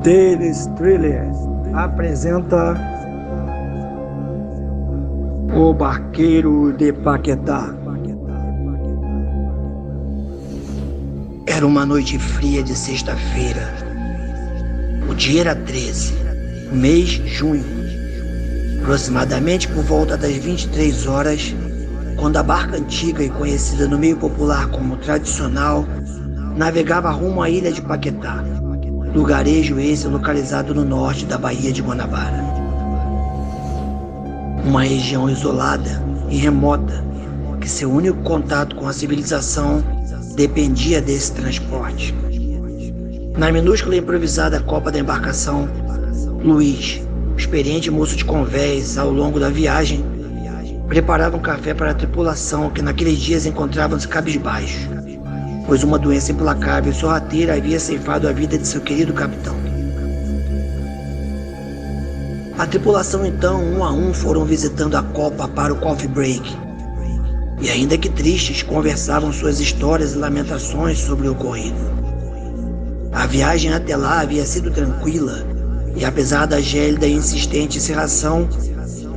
Tales Thrillers apresenta O Barqueiro de Paquetá. Era uma noite fria de sexta-feira. O dia era 13, o mês junho. Aproximadamente por volta das 23 horas, quando a barca antiga e conhecida no meio popular como Tradicional navegava rumo à ilha de Paquetá, lugarejo esse localizado no norte da Baía de Guanabara. Uma região isolada e remota que seu único contato com a civilização dependia desse transporte. Na minúscula e improvisada copa da embarcação, Luiz, experiente moço de convés ao longo da viagem, preparava um café para a tripulação que naqueles dias encontravam-se cabisbaixos, pois uma doença implacável e sorrateira havia ceifado a vida de seu querido capitão. A tripulação então, um a um, foram visitando a copa para o coffee break, e ainda que tristes, conversavam suas histórias e lamentações sobre o ocorrido. A viagem até lá havia sido tranquila, e apesar da gélida e insistente cerração,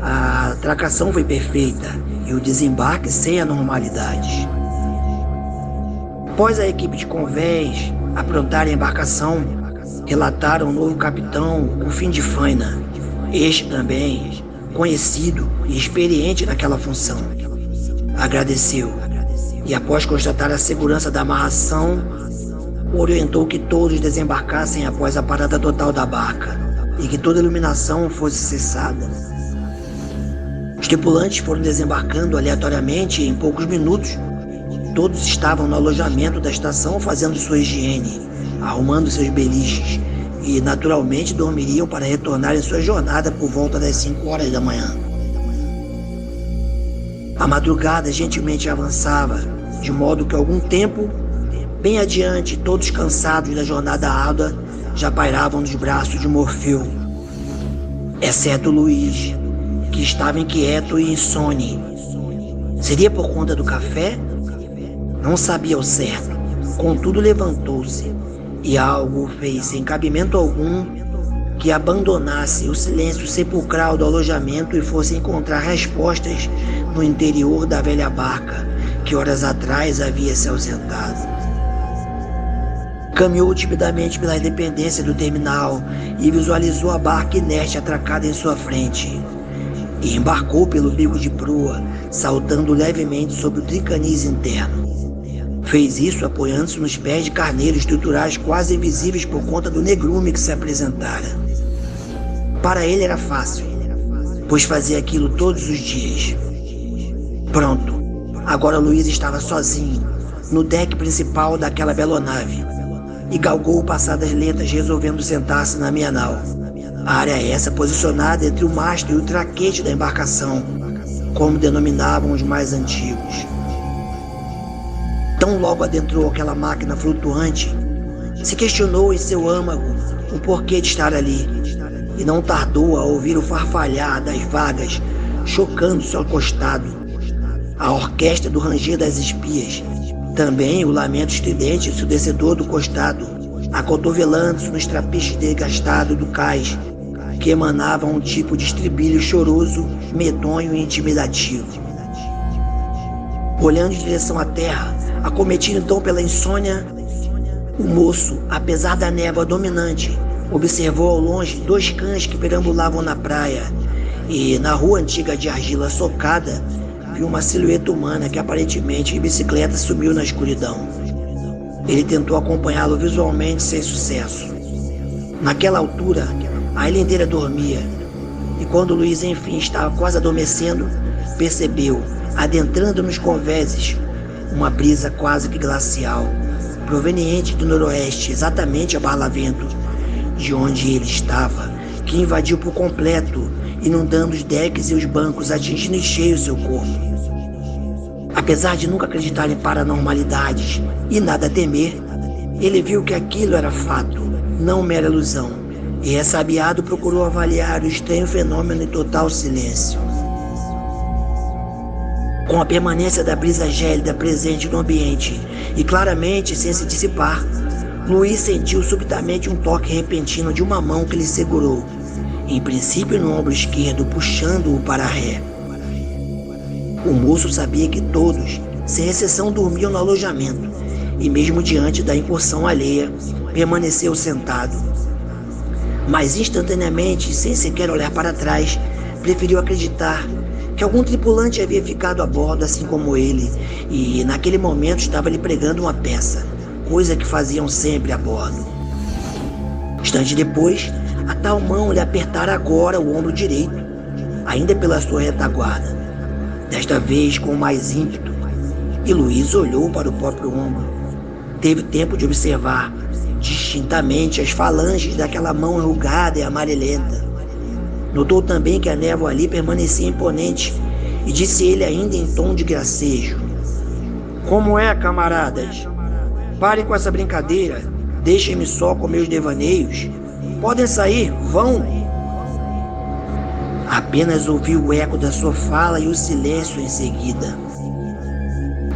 a atracação foi perfeita e o desembarque sem anormalidades. Após a equipe de convés aprontar a embarcação, relataram o novo capitão, o fim de faina, este também conhecido e experiente naquela função. Agradeceu e, após constatar a segurança da amarração, orientou que todos desembarcassem após a parada total da barca e que toda iluminação fosse cessada. Os tripulantes foram desembarcando aleatoriamente e em poucos minutos todos estavam no alojamento da estação fazendo sua higiene, arrumando seus beliches e naturalmente dormiriam para retornar em sua jornada por volta das 5 horas da manhã. A madrugada gentilmente avançava, de modo que algum tempo, bem adiante, todos cansados da jornada árdua, já pairavam nos braços de Morfeu, exceto Luiz, que estava inquieto e insone. Seria por conta do café? Não sabia ao certo, contudo levantou-se, e algo fez sem cabimento algum que abandonasse o silêncio sepulcral do alojamento e fosse encontrar respostas no interior da velha barca que horas atrás havia se ausentado. Caminhou timidamente pela dependência do terminal e visualizou a barca inerte atracada em sua frente. E embarcou pelo bico de proa, saltando levemente sobre o tricaniz interno. Fez isso apoiando-se nos pés de carneiros estruturais quase invisíveis por conta do negrume que se apresentara. Para ele era fácil, pois fazia aquilo todos os dias. Pronto, agora Luiz estava sozinho, no deck principal daquela belonave, e galgou passadas lentas resolvendo sentar-se na minha nau. A área essa posicionada entre o mastro e o traquete da embarcação, como denominavam os mais antigos. Tão logo adentrou aquela máquina flutuante, se questionou em seu âmago o porquê de estar ali, e não tardou a ouvir o farfalhar das vagas chocando-se ao costado, a orquestra do ranger das espias, também o lamento estridente ensurdecedor do costado, acotovelando-se nos trapiches desgastados do cais, que emanavam um tipo de estribilho choroso, medonho e intimidativo. Olhando em direção à terra, acometido então pela insônia, o moço, apesar da névoa dominante, observou ao longe 2 cães que perambulavam na praia e, na rua antiga de argila socada, viu uma silhueta humana que aparentemente em bicicleta sumiu na escuridão. Ele tentou acompanhá-lo visualmente sem sucesso. Naquela altura, a ilha inteira dormia, e quando Luiz enfim estava quase adormecendo, percebeu, adentrando nos convéses, uma brisa quase que glacial, proveniente do noroeste, exatamente a Barlavento, de onde ele estava, que invadiu por completo, inundando os decks e os bancos, atingindo em cheio seu corpo. Apesar de nunca acreditar em paranormalidades e nada temer, ele viu que aquilo era fato, não mera ilusão, e ressabiado procurou avaliar o estranho fenômeno em total silêncio. Com a permanência da brisa gélida presente no ambiente e claramente sem se dissipar, Luiz sentiu subitamente um toque repentino de uma mão que lhe segurou, em princípio no ombro esquerdo, puxando-o para ré. O moço sabia que todos, sem exceção, dormiam no alojamento, e mesmo diante da incursão alheia, permaneceu sentado. Mas instantaneamente, sem sequer olhar para trás, preferiu acreditar que algum tripulante havia ficado a bordo assim como ele, e naquele momento estava lhe pregando uma peça, coisa que faziam sempre a bordo. Instante depois, a tal mão lhe apertara agora o ombro direito, ainda pela sua retaguarda, desta vez com mais ímpeto, e Luiz olhou para o próprio ombro. Teve tempo de observar distintamente as falanges daquela mão enrugada e amarelenta. Notou também que a névoa ali permanecia imponente, e disse ele ainda em tom de gracejo: "Como é, camaradas? Parem com essa brincadeira, deixem-me só com meus devaneios. Podem sair, vão!" Apenas ouviu o eco da sua fala e o silêncio em seguida.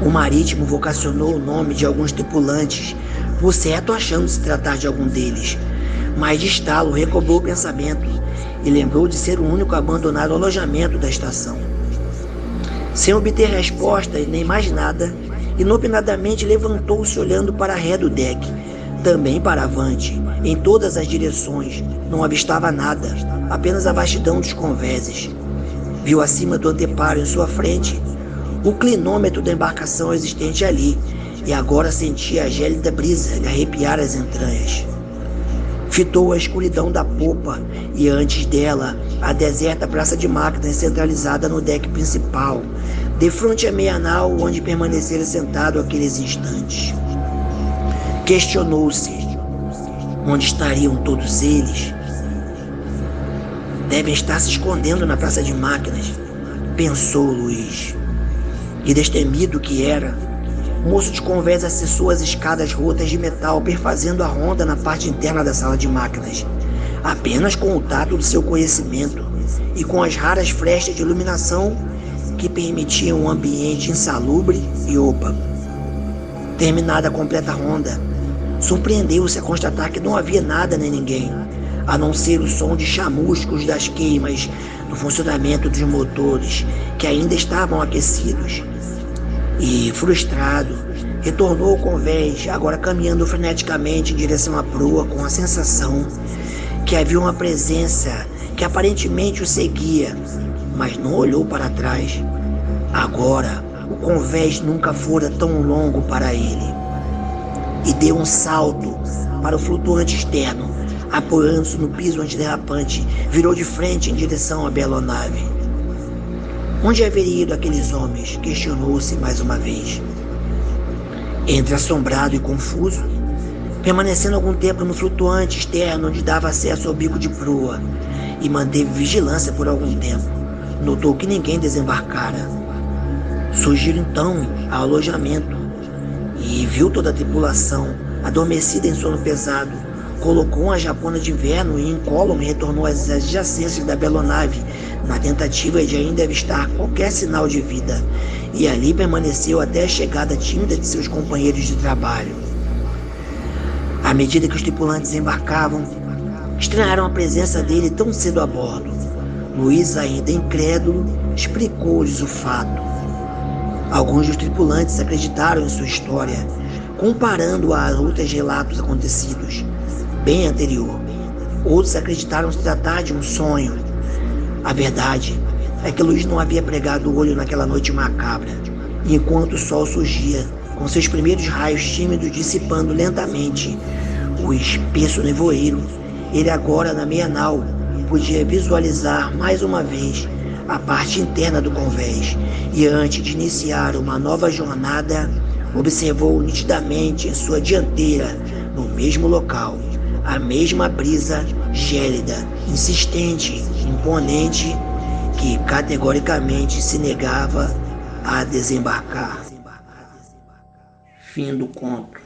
O marítimo vocacionou o nome de alguns tripulantes, por certo achando se tratar de algum deles, mas de estalo recobrou o pensamento e lembrou de ser o único abandonado alojamento da estação. Sem obter resposta e nem mais nada, inopinadamente levantou-se olhando para a ré do deck, também para avante, em todas as direções. Não avistava nada, apenas a vastidão dos convéses. Viu acima do anteparo em sua frente o clinômetro da embarcação existente ali, e agora sentia a gélida brisa lhe arrepiar as entranhas. Fitou a escuridão da popa e antes dela a deserta praça de máquinas centralizada no deck principal, defronte à meia-nau onde permanecera sentado aqueles instantes. Questionou-se: onde estariam todos eles? Devem estar se escondendo na praça de máquinas, pensou Luiz. E destemido que era, o moço de convés acessou as escadas rotas de metal, perfazendo a ronda na parte interna da sala de máquinas, apenas com o tato do seu conhecimento e com as raras frestas de iluminação que permitiam um ambiente insalubre e opaco. Terminada a completa ronda, surpreendeu-se a constatar que não havia nada nem ninguém, a não ser o som de chamuscos das queimas no funcionamento dos motores, que ainda estavam aquecidos. E, frustrado, retornou ao convés, agora caminhando freneticamente em direção à proa, com a sensação que havia uma presença que aparentemente o seguia, mas não olhou para trás. Agora, o convés nunca fora tão longo para ele. E deu um salto para o flutuante externo, apoiando-se no piso antiderrapante, virou de frente em direção à bela nave. Onde haveria ido aqueles homens? Questionou-se mais uma vez. Entre assombrado e confuso, permanecendo algum tempo no flutuante externo onde dava acesso ao bico de proa, e manteve vigilância por algum tempo, notou que ninguém desembarcara. Surgiu então ao alojamento e viu toda a tripulação adormecida em sono pesado. Colocou uma japona de inverno e incólume retornou às adjacências da belonave na tentativa de ainda avistar qualquer sinal de vida, e ali permaneceu até a chegada tímida de seus companheiros de trabalho. À medida que os tripulantes embarcavam, estranharam a presença dele tão cedo a bordo. Luiz, ainda incrédulo, explicou-lhes o fato. Alguns dos tripulantes acreditaram em sua história, comparando-a a outros relatos acontecidos bem anterior. Outros acreditaram se tratar de um sonho. A verdade é que Luiz não havia pregado o olho naquela noite macabra, e enquanto o sol surgia, com seus primeiros raios tímidos dissipando lentamente o espesso nevoeiro, ele agora na meia-nau podia visualizar mais uma vez a parte interna do convés, e antes de iniciar uma nova jornada, observou nitidamente em sua dianteira, no mesmo local, a mesma brisa gélida, insistente, imponente, que categoricamente se negava a desembarcar. Fim do conto.